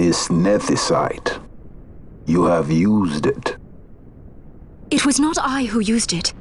This Nethicite. You have used it. It was not I who used it.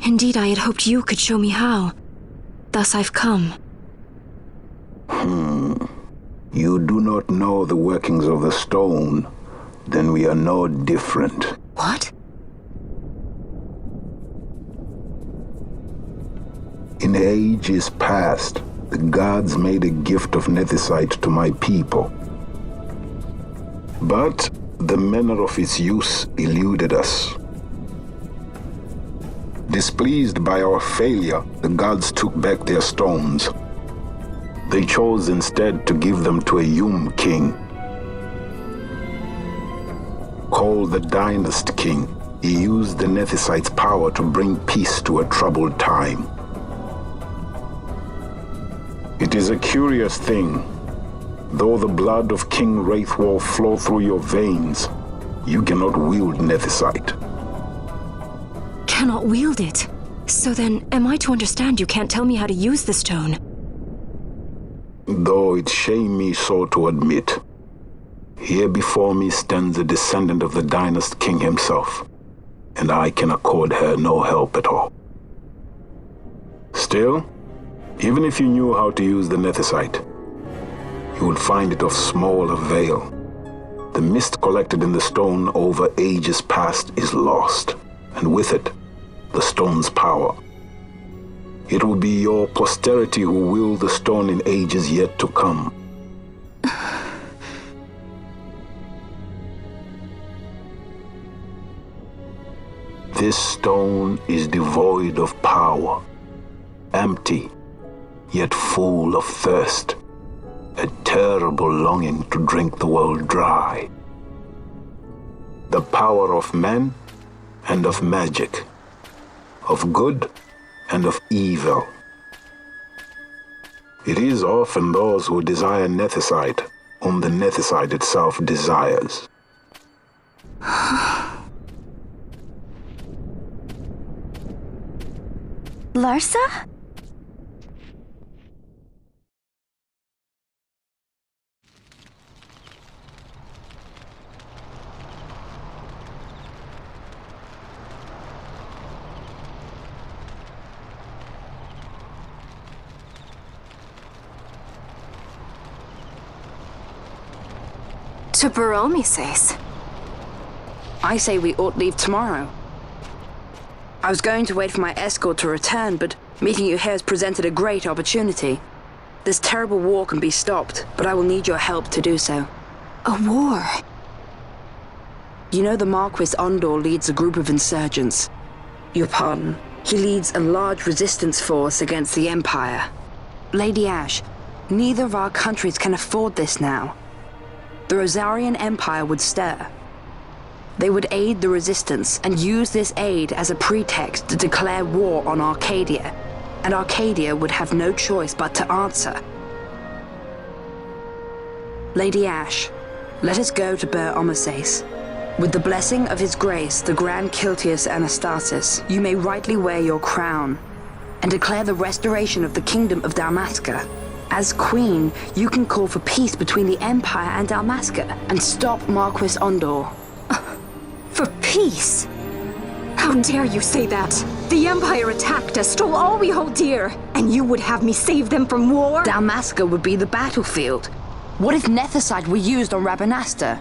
Indeed, I had hoped you could show me how. Thus I've come. You do not know the workings of the stone, then we are no different. What? In ages past, the gods made a gift of Nethicite to my people. But the manner of its use eluded us. Displeased by our failure, the gods took back their stones. They chose instead to give them to a king. Called the Dynast King, he used the Nethicite's power to bring peace to a troubled time. It is a curious thing. Though the blood of King Wraithwolf flow through your veins, you cannot wield Nethicite. Cannot wield it? So then, am I to understand you can't tell me how to use the stone? Though it shame me so to admit, here before me stands a descendant of the Dynast King himself, and I can accord her no help at all. Still, even if you knew how to use the Nethicite, you would find it of small avail. The mist collected in the stone over ages past is lost, and with it, the stone's power. It will be your posterity who wield the stone in ages yet to come. This stone is devoid of power, empty, yet full of thirst, a terrible longing to drink the world dry. The power of men and of magic, of good and of evil. It is often those who desire Nethicite whom the Nethicite itself desires. Larsa? To Bur-Omisace. I say we ought leave tomorrow. I was going to wait for my escort to return, but meeting you here has presented a great opportunity. This terrible war can be stopped, but I will need your help to do so. A war? You know the Marquis Ondor leads a group of insurgents. Your pardon. He leads a large resistance force against the Empire. Lady Ash, neither of our countries can afford this now. The Rosarian Empire would stir. They would aid the resistance and use this aid as a pretext to declare war on Arcadia, and Arcadia would have no choice but to answer. Lady Ash, let us go to Bur-Omisace. With the blessing of His Grace, the Gran Kiltias Anastasis, you may rightly wear your crown and declare the restoration of the Kingdom of Dalmasca. As Queen, you can call for peace between the Empire and Dalmasca and stop Marquis Ondor. For peace? How dare you say that? The Empire attacked us, stole all we hold dear, and you would have me save them from war? Dalmasca would be the battlefield. What if Nethicite were used on Rabanasta?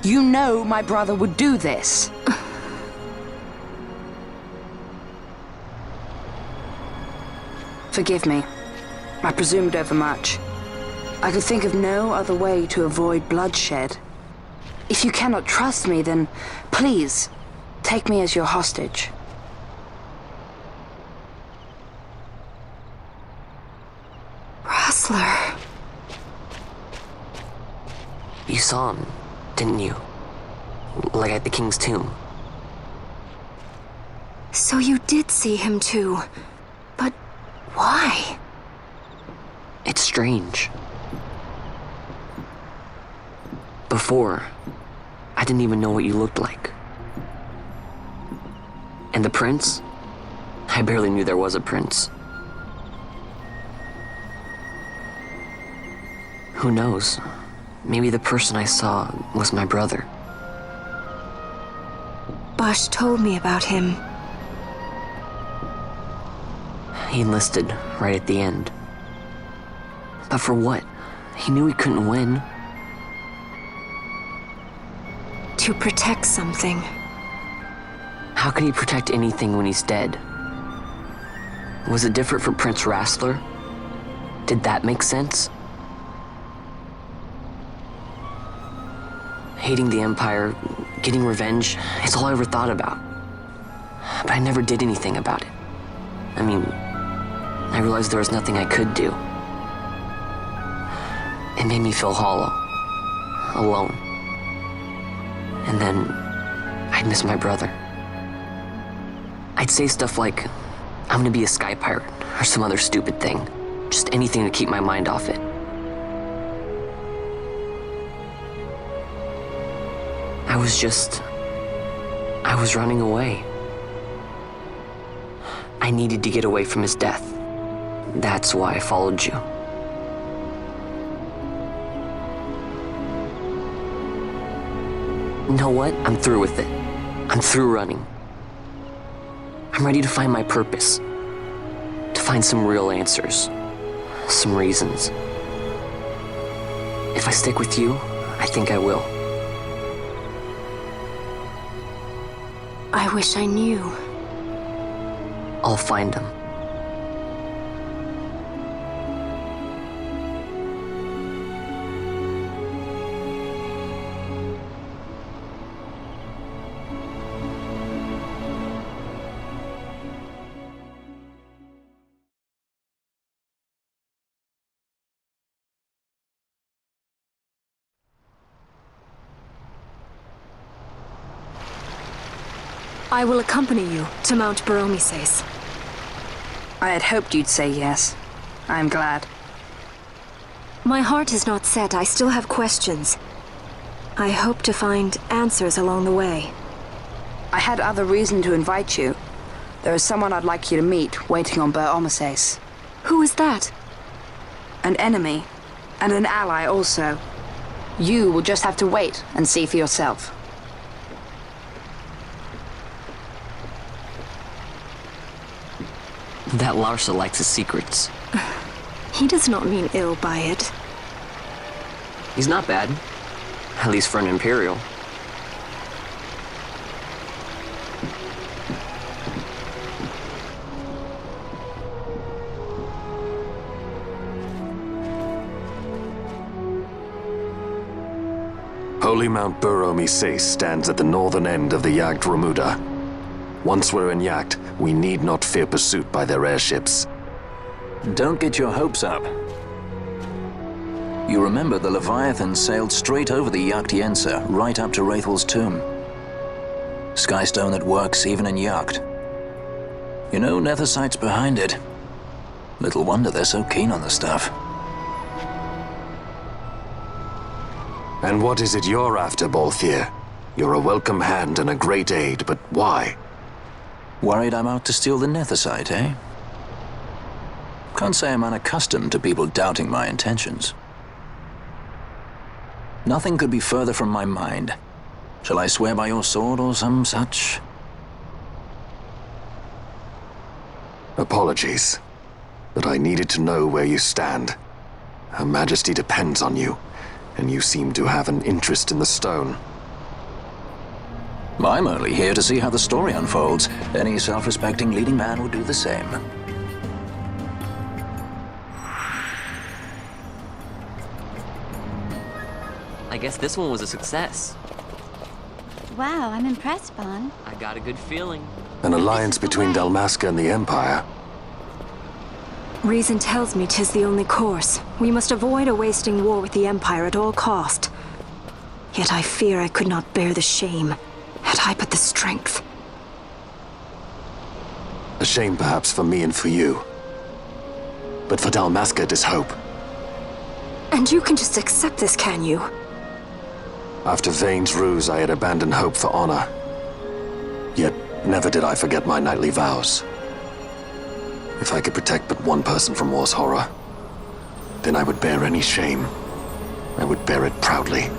You know my brother would do this. Forgive me. I presumed overmuch. I could think of no other way to avoid bloodshed. If you cannot trust me, then please, take me as your hostage. Rustler. You saw him, didn't you? Like at the King's tomb. So you did see him too. But why? It's strange. Before, I didn't even know what you looked like. And the prince? I barely knew there was a prince. Who knows? maybe the person I saw was my brother. Basch told me about him. He enlisted right at the end. But for what? He knew he couldn't win. To protect something. How can he protect anything when he's dead? Was it different for Prince Rassler? Did that make sense? Hating the Empire, getting revenge, it's all I ever thought about. But I never did anything about it. I mean, I realized there was nothing I could do. It made me feel hollow, alone. And then I'd miss my brother. I'd say stuff like, I'm gonna be a sky pirate, or some other stupid thing. Just anything to keep my mind off it. I was running away. I needed to get away from his death. That's why I followed you. You know what? I'm through with it. I'm through running. I'm ready to find my purpose. To find some real answers. Some reasons. If I stick with you, I think I will. I wish I knew. I'll find him. I will accompany you to Mount Bur-Omisace. I had hoped you'd say yes. I'm glad. My heart is not set. I still have questions. I hope to find answers along the way. I had other reason to invite you. There is someone I'd like you to meet waiting on Bur-Omisace. Who is that? An enemy, and an ally also. You will just have to wait and see for yourself. That Larsa likes his secrets. He does not mean ill by it. He's not bad. At least for an Imperial. Holy Mount Bur-Omisace stands at the northern end of the Yacht Remuda. Once we're in Yacht, we need not fear pursuit by their airships. Don't get your hopes up. You remember the Leviathan sailed straight over the Yacht, right up to Wraithel's tomb. Skystone that works even in Yacht. You know Nethicite's behind it. Little wonder they're so keen on the stuff. And what is it you're after, Balthier? You're a welcome hand and a great aid, but why? Worried I'm out to steal the Nethicite, eh? Can't say I'm unaccustomed to people doubting my intentions. Nothing could be further from my mind. Shall I swear by your sword or some such? Apologies, but I needed to know where you stand. Her Majesty depends on you, and you seem to have an interest in the stone. I'm only here to see how the story unfolds. Any self-respecting leading man would do the same. I guess this one was a success. Wow, I'm impressed, Bon. I got a good feeling. An alliance between Dalmasca and the Empire. Reason tells me 'tis the only course. We must avoid a wasting war with the Empire at all cost. Yet I fear I could not bear the shame, had I but the strength. A shame perhaps for me and for you. But for Dalmasca it is hope. And you can just accept this, can you? After Vane's ruse, I had abandoned hope for honor. Yet never did I forget my knightly vows. If I could protect but one person from war's horror, then I would bear any shame. I would bear it proudly.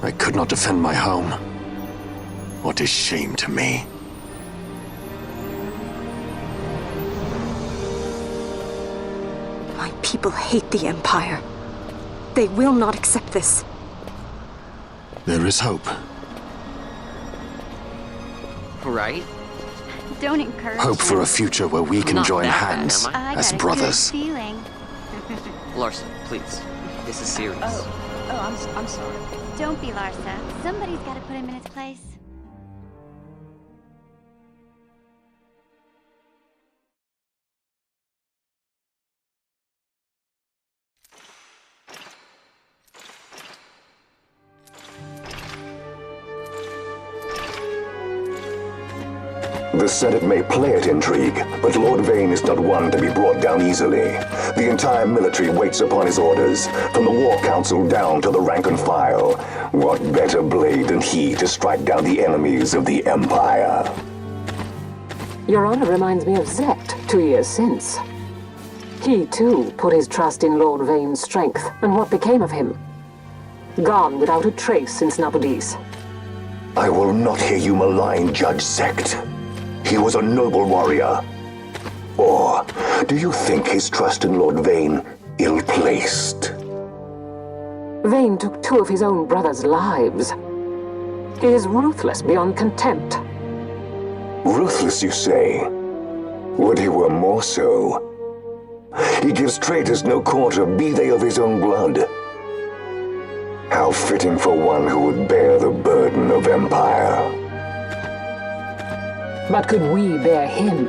I could not defend my home. What is shame to me? My people hate the Empire. They will not accept this. There is hope. Right? Don't encourage Hope for a future where we can Not join that bad, hands am I as got a brothers. good feeling. Larsa, please. This is serious. I'm sorry. Don't be Larsa. Somebody's got to put him in his place. The Senate may play at intrigue, but Lord Vayne is not one to be brought down easily. The entire military waits upon his orders, from the War Council down to the rank and file. What better blade than he to strike down the enemies of the Empire? Your Honor reminds me of Zet 2 years since. He, too, put his trust in Lord Vayne's strength, and what became of him? Gone without a trace since Nabudis. I will not hear you malign Judge Sect. He was a noble warrior. Or do you think his trust in Lord Vayne ill-placed? Vayne took 2 of his own brothers' lives. He is ruthless beyond contempt. Ruthless, you say? Would he were more so. He gives traitors no quarter, be they of his own blood. How fitting for one who would bear the burden of empire. But could we bear him?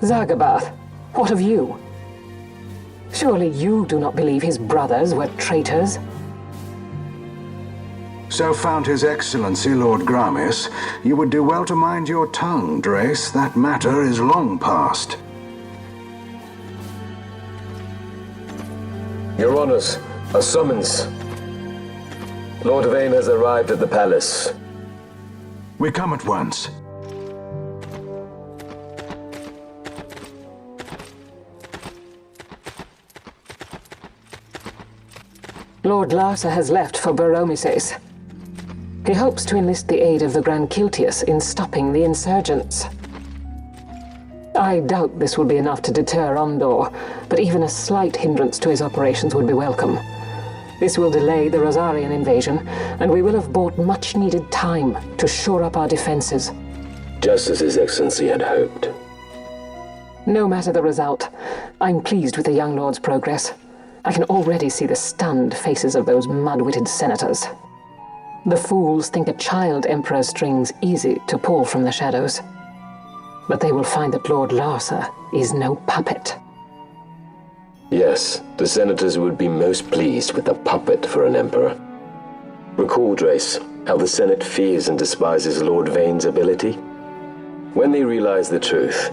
Zagabath, what of you? Surely you do not believe his brothers were traitors? So found His Excellency Lord Gramis, you would do well to mind your tongue, Drace. That matter is long past. Your Honors, a summons. Lord Vayne has arrived at the palace. We come at once. Lord Larsa has left for Bur-Omisace. He hopes to enlist the aid of the Gran Kiltias in stopping the insurgents. I doubt this will be enough to deter Ondor, but even a slight hindrance to his operations would be welcome. This will delay the Rosarian invasion, and we will have bought much-needed time to shore up our defenses. Just as His Excellency had hoped. No matter the result, I'm pleased with the young lord's progress. I can already see the stunned faces of those mud-witted senators. The fools think a child emperor's strings easy to pull from the shadows. But they will find that Lord Larsa is no puppet. Yes, the senators would be most pleased with a puppet for an emperor. Recall, Drace, how the Senate fears and despises Lord Vayne's ability. When they realize the truth,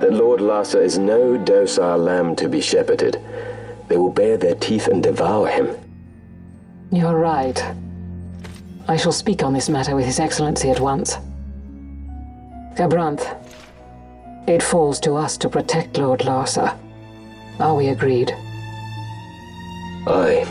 that Lord Larsa is no docile lamb to be shepherded, they will bare their teeth and devour him. You're right. I shall speak on this matter with His Excellency at once. Gabranth, it falls to us to protect Lord Larsa. Are we agreed? Aye.